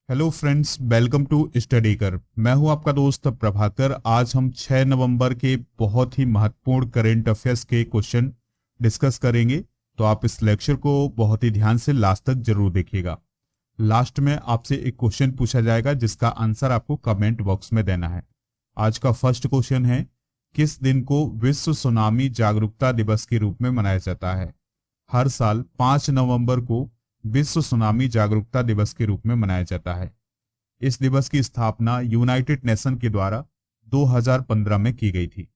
Hello friends, welcome to study कर। मैं हूं आपका दोस्त प्रभाकर। आज हम 6 नवंबर के बहुत ही महत्वपूर्ण करेंट अफेयर्स के क्वेश्चन डिस्कस करेंगे। तो आप इस लेक्चर को बहुत ही ध्यान से लास्ट तक जरूर देखिएगा। लास्ट में आपसे एक क्वेश्चन पूछा जाएगा जिसका आंसर आपको कमेंट बॉक्स में देना है। आज का फर्स्ट क्वेश्चन है, किस दिन को विश्व सुनामी जागरूकता दिवस के रूप में मनाया जाता है? हर साल 5 नवंबर को विश्व सुनामी जागरूकता दिवस के रूप में मनाया जाता है। इस दिवस की स्थापना यूनाइटेड नेशन के द्वारा 2015 में की गई थी।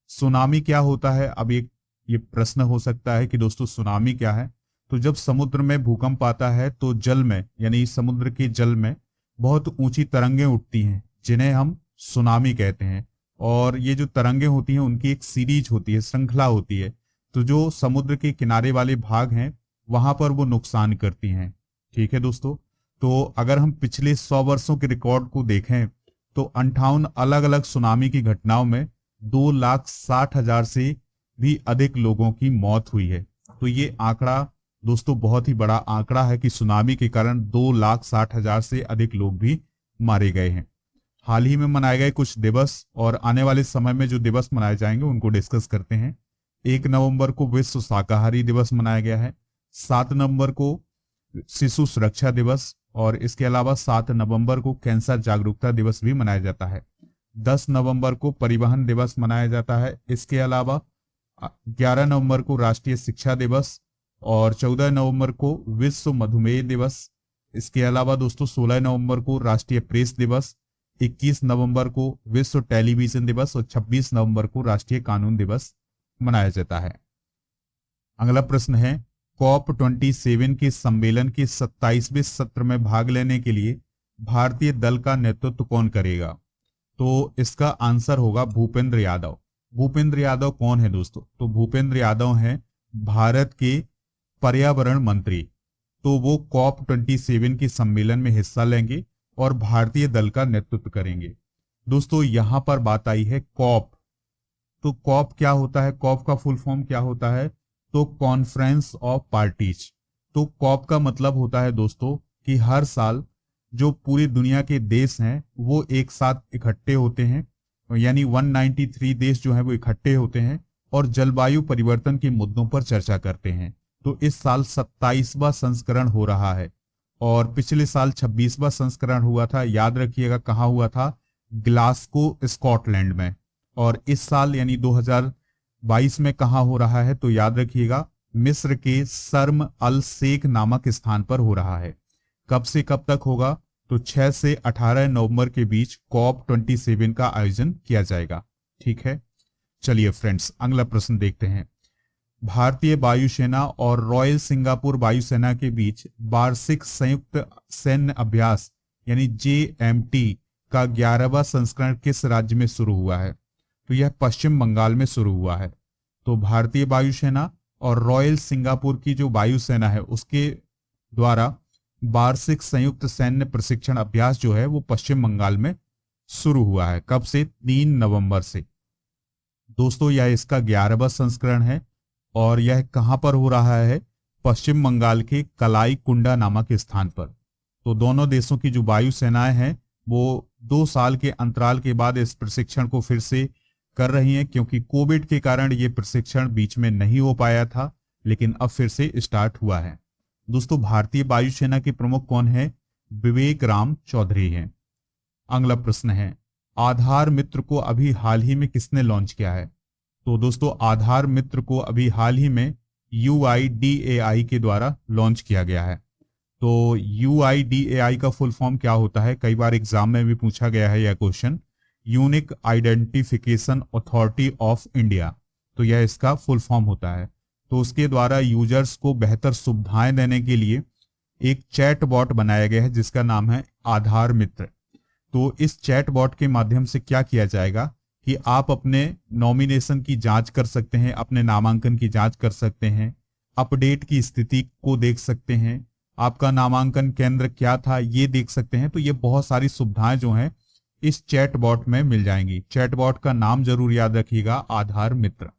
सुनामी क्या होता है? अब ये प्रश्न हो सकता है कि दोस्तों सुनामी क्या है। तो जब समुद्र में भूकंप आता है तो जल में यानी समुद्र के जल में बहुत ऊंची तरंगें उठती हैं जिन्हें हम सुनामी कहते हैं। और ये जो तरंगें होती हैं उनकी एक सीरीज होती है, श्रृंखला होती है। तो जो समुद्र के किनारे वाले भाग हैं वहां पर वो नुकसान करती हैं। ठीक है दोस्तों, तो अगर हम पिछले 100 वर्षों के रिकॉर्ड को देखें तो 58 अलग अलग सुनामी की घटनाओं में 2,60,000 से भी अधिक लोगों की मौत हुई है। तो ये आंकड़ा दोस्तों बहुत ही बड़ा आंकड़ा है कि सुनामी के कारण 2,60,000 से अधिक लोग भी मारे गए हैं। हाल ही में मनाए गए कुछ दिवस और आने वाले समय में जो दिवस मनाए जाएंगे उनको डिस्कस करते हैं। 1 नवंबर को विश्व शाकाहारी दिवस मनाया गया है। 7 नवंबर को शिशु सुरक्षा दिवस, और इसके अलावा 7 नवंबर को कैंसर जागरूकता दिवस भी मनाया जाता है। 10 नवंबर को परिवहन दिवस मनाया जाता है। इसके अलावा 11 नवंबर को राष्ट्रीय शिक्षा दिवस और 14 नवंबर को विश्व मधुमेह दिवस। इसके अलावा दोस्तों 16 नवंबर को राष्ट्रीय प्रेस दिवस, 21 नवंबर को विश्व टेलीविजन दिवस और 26 नवंबर को राष्ट्रीय कानून दिवस मनाया जाता है। अगला प्रश्न है, COP27 के सम्मेलन के 27वें सत्र में भाग लेने के लिए भारतीय दल का नेतृत्व कौन करेगा? तो इसका आंसर होगा भूपेंद्र यादव। भूपेंद्र यादव कौन है दोस्तों? तो भूपेंद्र यादव हैं भारत के पर्यावरण मंत्री। तो वो COP27 के सम्मेलन में हिस्सा लेंगे और भारतीय दल का नेतृत्व करेंगे। दोस्तों यहां पर बात आई है कॉप। तो कॉप क्या होता है? कॉप का फुल फॉर्म क्या होता है? तो कॉन्फ्रेंस ऑफ पार्टीज। तो कॉप का मतलब होता है दोस्तों कि हर साल जो पूरी दुनिया के देश हैं वो एक साथ इकट्ठे होते हैं, यानी 193 देश जो है वो इकट्ठे होते हैं और जलवायु परिवर्तन के मुद्दों पर चर्चा करते हैं। तो इस साल 27वां संस्करण हो रहा है और पिछले साल 26वां संस्करण हुआ था। याद रखिएगा कहाँ हुआ था? ग्लासगो स्कॉटलैंड में। और इस साल यानी 2022 में कहाँ हो रहा है? तो याद रखिएगा मिस्र के शर्म अल शेख नामक स्थान पर हो रहा है। कब से कब तक होगा? तो 6 से 18 नवंबर के बीच COP27 का आयोजन किया जाएगा। ठीक है, चलिए फ्रेंड्स अगला प्रश्न देखते हैं। भारतीय वायुसेना और रॉयल सिंगापुर वायुसेना के बीच वार्षिक संयुक्त सैन्य अभ्यास यानी JMT का 11वां संस्करण किस राज्य में शुरू हुआ है? तो यह पश्चिम बंगाल में शुरू हुआ है। तो भारतीय वायुसेना और रॉयल सिंगापुर की जो वायुसेना है उसके द्वारा वार्षिक संयुक्त सैन्य प्रशिक्षण अभ्यास जो है वो पश्चिम बंगाल में शुरू हुआ है। कब से? 3 नवंबर से। दोस्तों यह इसका 11वां संस्करण है और यह कहां पर हो रहा है? पश्चिम बंगाल के कलाई कुंडा नामक स्थान पर। तो दोनों देशों की जो वायुसेनाएं हैं वो 2 साल के अंतराल के बाद इस प्रशिक्षण को फिर से कर रही हैं, क्योंकि कोविड के कारण ये प्रशिक्षण बीच में नहीं हो पाया था, लेकिन अब फिर से स्टार्ट हुआ है। दोस्तों भारतीय वायुसेना के प्रमुख कौन है? विवेक राम चौधरी हैं। अगला प्रश्न है, आधार मित्र को अभी हाल ही में किसने लॉन्च किया है? तो दोस्तों आधार मित्र को अभी हाल ही में UIDAI के द्वारा लॉन्च किया गया है। तो UIDAI का फुल फॉर्म क्या होता है? कई बार एग्जाम में भी पूछा गया है यह question. Unique identification authority of India. तो यह इसका फुल फॉर्म होता है। तो उसके द्वारा यूजर्स को बेहतर सुविधाएं देने के लिए एक चैट बॉट बनाया गया है जिसका नाम है आधार मित्र। तो इस चैट बॉट के माध्यम से क्या किया जाएगा कि आप अपने नॉमिनेशन की जांच कर सकते हैं, अपने नामांकन की जांच कर सकते हैं, अपडेट की स्थिति को देख सकते हैं, आपका नामांकन केंद्र क्या था ये देख सकते हैं। तो ये बहुत सारी सुविधाएं जो हैं इस चैट बॉट में मिल जाएंगी। चैट बॉट का नाम जरूर याद रखिएगा, आधार मित्र।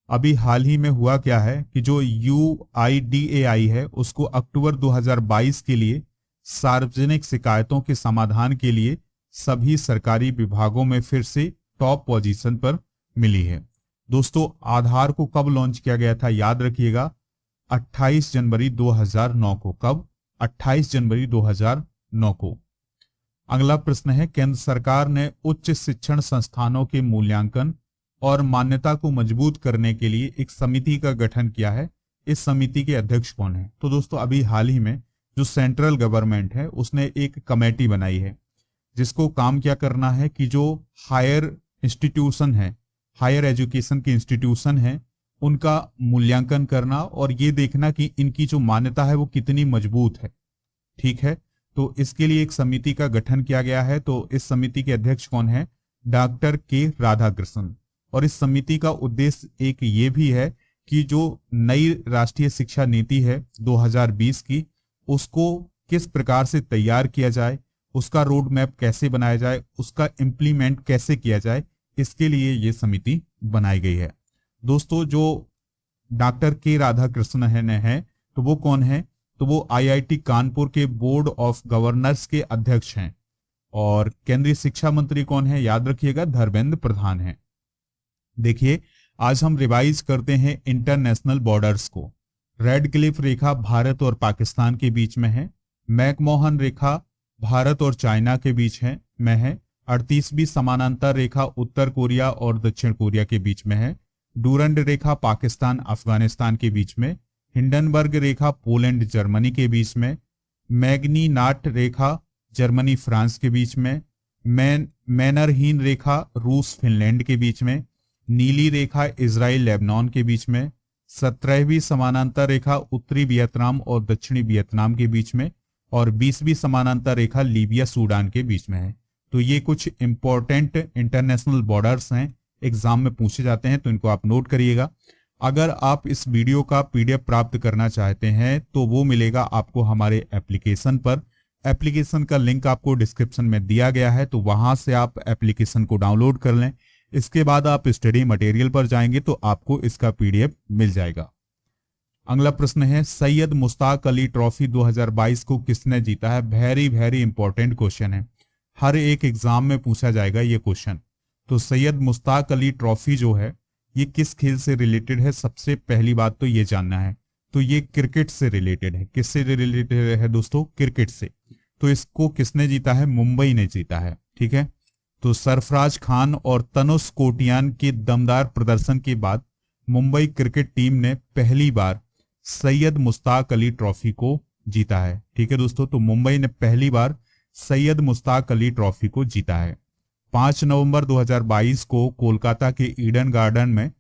अभी हाल ही में हुआ क्या है कि जो UIDAI है उसको अक्टूबर 2022 के लिए सार्वजनिक शिकायतों के समाधान के लिए सभी सरकारी विभागों में फिर से टॉप पोजीशन पर मिली है। दोस्तों, आधार को कब लॉन्च किया गया था, याद रखिएगा 28 जनवरी 2009 को। कब? 28 जनवरी 2009 को। अगला प्रश्न है, केंद्र सरकार ने उच्च शिक्षण संस्थानों के मूल्यांकन और मान्यता को मजबूत करने के लिए एक समिति का गठन किया है। इस समिति के अध्यक्ष कौन है? तो दोस्तों, अभी हाल ही में जो सेंट्रल गवर्नमेंट है उसने एक कमेटी बनाई है जिसको काम क्या करना है कि जो हायर इंस्टीट्यूशन है, हायर एजुकेशन के इंस्टीट्यूशन है, उनका मूल्यांकन करना और ये देखना कि इनकी जो मान्यता है वो कितनी मजबूत है। ठीक है, तो इसके लिए एक समिति का गठन किया गया है। तो इस समिति के अध्यक्ष कौन है? डॉक्टर के राधाकृष्णन। और इस समिति का उद्देश्य एक ये भी है कि जो नई राष्ट्रीय शिक्षा नीति है 2020 की, उसको किस प्रकार से तैयार किया जाए, उसका रोड मैप कैसे बनाया जाए, उसका इम्प्लीमेंट कैसे किया जाए, इसके लिए ये समिति बनाई गई है। दोस्तों, जो डॉक्टर के राधाकृष्णन है तो वो कौन है? तो वो आईआईटी कानपुर के बोर्ड ऑफ गवर्नर्स के अध्यक्ष हैं। और केंद्रीय शिक्षा मंत्री कौन है? याद रखिएगा, धर्मेंद्र प्रधान है। देखिए, आज हम रिवाइज करते हैं इंटरनेशनल बॉर्डर्स को। रेड क्लिफ रेखा भारत और पाकिस्तान के बीच में है। मैकमोहन रेखा भारत और चाइना के बीच में है। 38वीं समानांतर रेखा उत्तर कोरिया और दक्षिण कोरिया के बीच में है। डूरंड रेखा पाकिस्तान अफगानिस्तान के बीच में। हिंडनबर्ग रेखा पोलैंड जर्मनी के बीच में। मैग्नीनाट रेखा जर्मनी फ्रांस के बीच में। मैनरहीन रेखा रूस फिनलैंड के बीच में। नीली रेखा इजराइल लेबनान के बीच में। 17वीं समानांतर रेखा उत्तरी वियतनाम और दक्षिणी वियतनाम के बीच में। और 20वीं समानांतर रेखा लीबिया सूडान के बीच में है। तो ये कुछ इंपॉर्टेंट इंटरनेशनल बॉर्डर्स हैं, एग्जाम में पूछे जाते हैं, तो इनको आप नोट करिएगा। अगर आप इस वीडियो का पीडीएफ प्राप्त करना चाहते हैं तो वो मिलेगा आपको हमारे एप्लीकेशन पर। एप्लीकेशन का लिंक आपको डिस्क्रिप्शन में दिया गया है, तो वहां से आप एप्लीकेशन को डाउनलोड कर लें। इसके बाद आप स्टडी मटेरियल पर जाएंगे तो आपको इसका पीडीएफ मिल जाएगा। अगला प्रश्न है, सैयद मुश्ताक अली ट्रॉफी 2022 को किसने जीता है? वेरी वेरी इंपॉर्टेंट क्वेश्चन है, हर एक एग्जाम में पूछा जाएगा ये क्वेश्चन। तो सैयद मुश्ताक अली ट्रॉफी जो है ये किस खेल से रिलेटेड है? सबसे पहली बात तो ये जानना है। तो ये क्रिकेट से रिलेटेड है। किससे रिलेटेड है दोस्तों? क्रिकेट से। तो इसको किसने जीता है? मुंबई ने जीता है। ठीक है, तो सरफराज खान और तनुष कोटियान के दमदार प्रदर्शन के बाद मुंबई क्रिकेट टीम ने पहली बार सैयद मुश्ताक अली ट्रॉफी को जीता है। ठीक है दोस्तों, तो मुंबई ने पहली बार सैयद मुश्ताक अली ट्रॉफी को जीता है। 5 नवंबर 2022 को कोलकाता के ईडन गार्डन में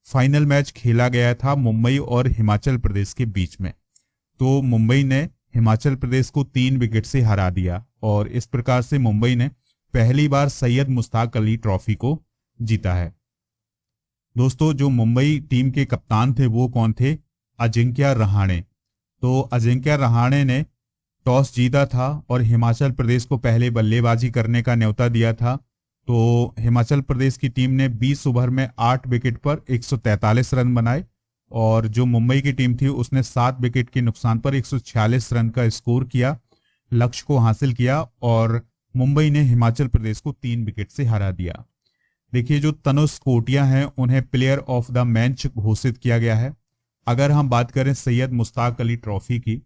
फाइनल मैच खेला गया था मुंबई और हिमाचल प्रदेश के बीच में। तो मुंबई ने हिमाचल प्रदेश को 3 विकेट से हरा दिया और इस प्रकार से मुंबई ने पहली बार सैयद मुश्ताक अली ट्रॉफी को जीता है। दोस्तों, जो मुंबई टीम के कप्तान थे वो कौन थे? अजिंक्य रहाणे। तो अजिंक्य रहाणे ने टॉस जीता था और हिमाचल प्रदेश को पहले बल्लेबाजी करने का न्योता दिया था। तो हिमाचल प्रदेश की टीम ने 20 ओवर में 8 विकेट पर 143 रन बनाए और जो मुंबई की टीम थी उसने 7 विकेट के नुकसान पर 146 रन का स्कोर किया, लक्ष्य को हासिल किया और मुंबई ने हिमाचल प्रदेश को 3 विकेट से हरा दिया। देखिए, जो तनुष कोटिया हैं उन्हें प्लेयर ऑफ द मैच घोषित किया गया है। अगर हम बात करें सैयद मुश्ताक अली ट्रॉफी की,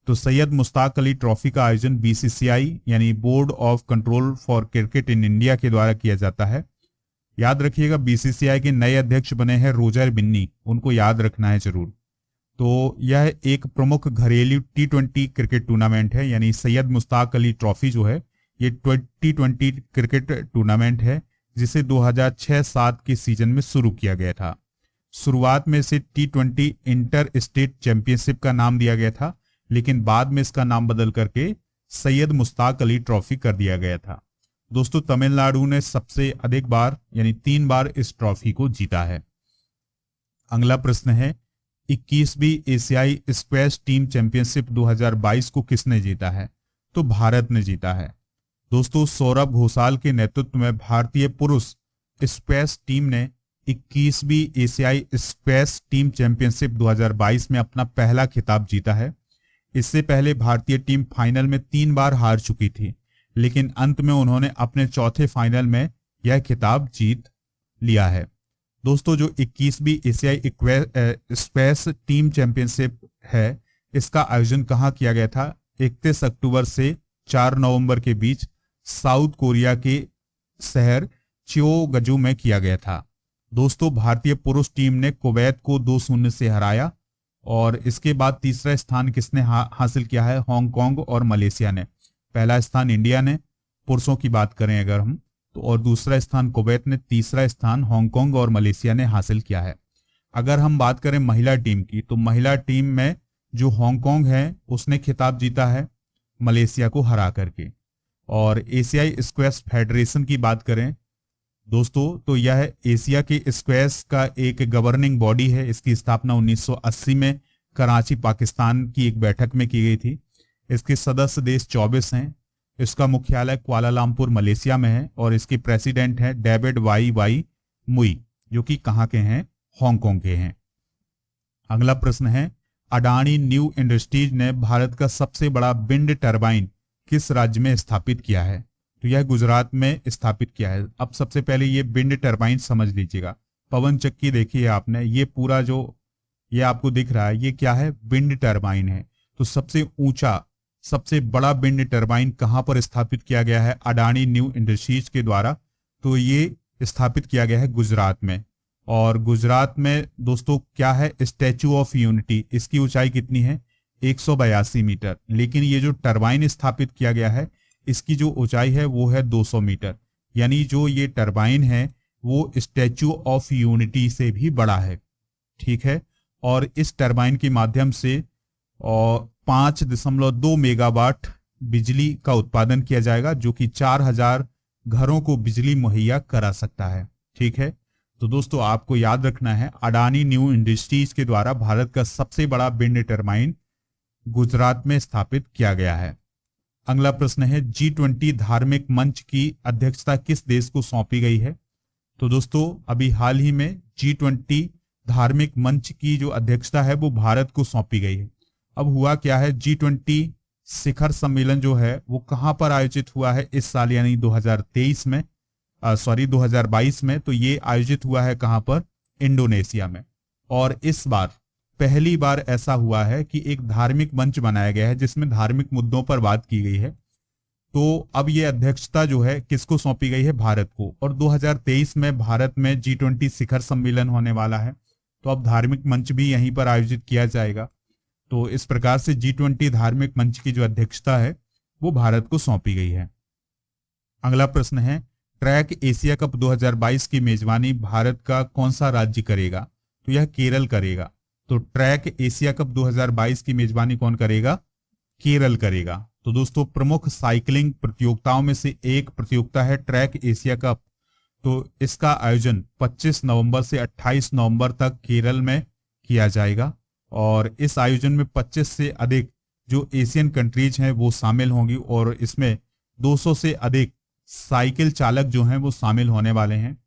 तो सैयद मुश्ताक अली ट्रॉफी का आयोजन बीसीसीआई यानी board of control for cricket in India के द्वारा किया जाता है। याद रखिएगा, बीसीसीआई के नए अध्यक्ष बने हैं रोजर बिन्नी, उनको याद रखना है जरूर। तो यह एक प्रमुख घरेलू T20 क्रिकेट टूर्नामेंट है, यानी सैयद मुश्ताक अली ट्रॉफी जो है ये T20 क्रिकेट टूर्नामेंट है जिसे 2006-07 के सीजन में शुरू किया गया था। शुरुआत में इसे T20 इंटर स्टेट चैंपियनशिप का नाम दिया गया था, लेकिन बाद में इसका नाम बदल करके सैयद मुश्ताक अली ट्रॉफी कर दिया गया था। दोस्तों, तमिलनाडु ने सबसे अधिक बार यानी 3 बार इस ट्रॉफी को जीता है। अगला प्रश्न है, 21वीं एशियाई स्क्वैश टीम चैंपियनशिप 2022 को किसने जीता है? तो भारत ने जीता है। दोस्तों, सौरभ घोषाल के नेतृत्व में भारतीय पुरुष स्क्वैश टीम ने 21वीं एशियाई स्क्वैश टीम चैंपियनशिप 2022 में अपना पहला खिताब जीता है। इससे पहले भारतीय टीम फाइनल में 3 बार हार चुकी थी, लेकिन अंत में उन्होंने अपने चौथे फाइनल में यह खिताब जीत लिया है। दोस्तों, जो 21वीं एशियाई स्क्वैश टीम चैंपियनशिप है, इसका आयोजन कहाँ किया गया था? 31 अक्टूबर से 4 नवंबर के बीच साउथ कोरिया के शहर चियोगजू में किया गया था। दोस्तों, भारतीय पुरुष टीम ने कुवैत को 2-0 से हराया और इसके बाद तीसरा स्थान किसने हासिल किया है? हांगकांग और मलेशिया ने। पहला स्थान इंडिया ने, पुरुषों की बात करें अगर हम तो, और दूसरा स्थान कुवैत ने, तीसरा स्थान हांगकांग और मलेशिया ने हासिल किया है। अगर हम बात करें महिला टीम की, तो महिला टीम में जो हांगकांग है उसने खिताब जीता है मलेशिया को हरा करके। और एशियाई स्क्वैश फेडरेशन की बात करें दोस्तों, तो यह एशिया के स्क्वैश का एक गवर्निंग बॉडी है। इसकी स्थापना 1980 में कराची, पाकिस्तान की एक बैठक में की गई थी। इसके सदस्य देश 24 हैं। इसका मुख्यालय कुआलालंपुर, मलेशिया में है और इसके प्रेसिडेंट हैं डेविड वाई मुई, जो कि कहाँ के हैं? हांगकांग के हैं। अगला प्रश्न है, अडानी न्यू इंडस्ट्रीज ने भारत का सबसे बड़ा विंड टरबाइन किस राज्य में स्थापित किया है? तो यह गुजरात में स्थापित किया है। अब सबसे पहले ये विंड टरबाइन समझ लीजिएगा। पवन चक्की देखिए आपने, ये पूरा जो ये आपको दिख रहा है, ये क्या है? विंड टरबाइन है। तो सबसे ऊंचा, सबसे बड़ा विंड टरबाइन कहां पर स्थापित किया गया है? अडानी न्यू इंडस्ट्रीज के द्वारा। तो ये स्थापित किया गया है गुजरात में। और गुजरात में दोस्तों क्या है? Statue of unity. इसकी ऊंचाई कितनी है? 182 मीटर। लेकिन ये जो टरबाइन स्थापित किया गया है, इसकी जो ऊंचाई है वो है 200 मीटर। यानी जो ये टरबाइन है वो स्टैचू ऑफ यूनिटी से भी बड़ा है। ठीक है। और इस टरबाइन के माध्यम से 5.2 मेगावाट बिजली का उत्पादन किया जाएगा, जो कि 4000 घरों को बिजली मुहैया करा सकता है। ठीक है। तो दोस्तों, आपको याद रखना है, अडानी न्यू इंडस्ट्रीज के द्वारा भारत का सबसे बड़ा विंड टरबाइन गुजरात में स्थापित किया गया है। अगला प्रश्न है, G20 धार्मिक मंच की अध्यक्षता किस देश को सौंपी गई है? तो दोस्तों, अभी हाल ही में G20 धार्मिक मंच की जो अध्यक्षता है वो भारत को सौंपी गई है। अब हुआ क्या है, G20 शिखर सम्मेलन जो है वो कहां पर आयोजित हुआ है इस साल, यानी 2022 में। तो ये आयोजित हुआ है कहां पर? इंडोनेशिया में। और इस बार पहली बार ऐसा हुआ है कि एक धार्मिक मंच बनाया गया है जिसमें धार्मिक मुद्दों पर बात की गई है। तो अब ये अध्यक्षता जो है किसको सौंपी गई है? भारत को। और 2023 में भारत में G20 शिखर सम्मेलन होने वाला है, तो अब धार्मिक मंच भी यहीं पर आयोजित किया जाएगा। तो इस प्रकार से G20 धार्मिक मंच की जो अध्यक्षता है वो भारत को सौंपी गई है। अगला प्रश्न है, ट्रैक एशिया कप 2022 की मेजबानी भारत का कौन सा राज्य करेगा? तो यह केरल करेगा। तो ट्रैक एशिया कप 2022 की मेजबानी कौन करेगा? केरल करेगा। तो दोस्तों, प्रमुख साइकिलिंग प्रतियोगिताओं में से एक प्रतियोगिता है ट्रैक एशिया कप। तो इसका आयोजन 25 नवंबर से 28 नवंबर तक केरल में किया जाएगा और इस आयोजन में 25 से अधिक जो एशियन कंट्रीज हैं वो शामिल होंगी और इसमें 200 से अधिक साइकिल चालक जो हैं वो शामिल होने वाले हैं।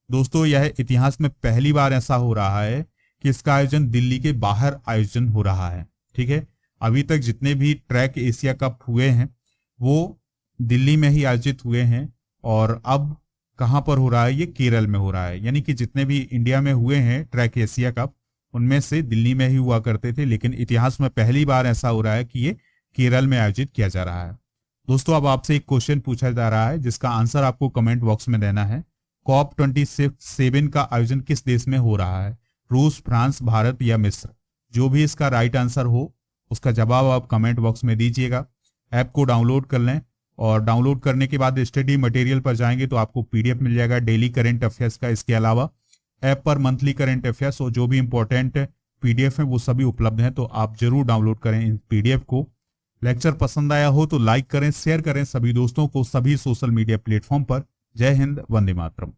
दोस्तों, यह इतिहास में पहली बार ऐसा हो रहा है कि इसका आयोजन दिल्ली के बाहर आयोजन हो रहा है। ठीक है। अभी तक जितने भी ट्रैक एशिया कप हुए हैं वो दिल्ली में ही आयोजित हुए हैं और अब कहां पर हो रहा है? ये केरल में हो रहा है। यानी कि जितने भी इंडिया में हुए हैं ट्रैक एशिया कप, उनमें से दिल्ली में ही हुआ करते थे, लेकिन इतिहास में पहली बार ऐसा हो रहा है कि ये केरल में आयोजित किया जा रहा है। दोस्तों, अब आपसे एक क्वेश्चन पूछा जा रहा है जिसका आंसर आपको कमेंट बॉक्स में देना है। COP27 का आयोजन किस देश में हो रहा है? रूस, फ्रांस, भारत या मिस्र? जो भी इसका राइट आंसर हो उसका जवाब आप कमेंट बॉक्स में दीजिएगा। ऐप को डाउनलोड कर लें और डाउनलोड करने के बाद स्टडी मटेरियल पर जाएंगे तो आपको PDF मिल जाएगा डेली करंट अफेयर्स का। इसके अलावा ऐप पर मंथली करंट अफेयर्स और जो भी इंपॉर्टेंट PDF हैं वो सभी उपलब्ध हैं, तो आप जरूर डाउनलोड करें इन PDF को। लेक्चर पसंद आया हो तो लाइक करें, शेयर करें सभी दोस्तों को सभी सोशल मीडिया प्लेटफॉर्म पर। जय हिंद, वंदे मातरम।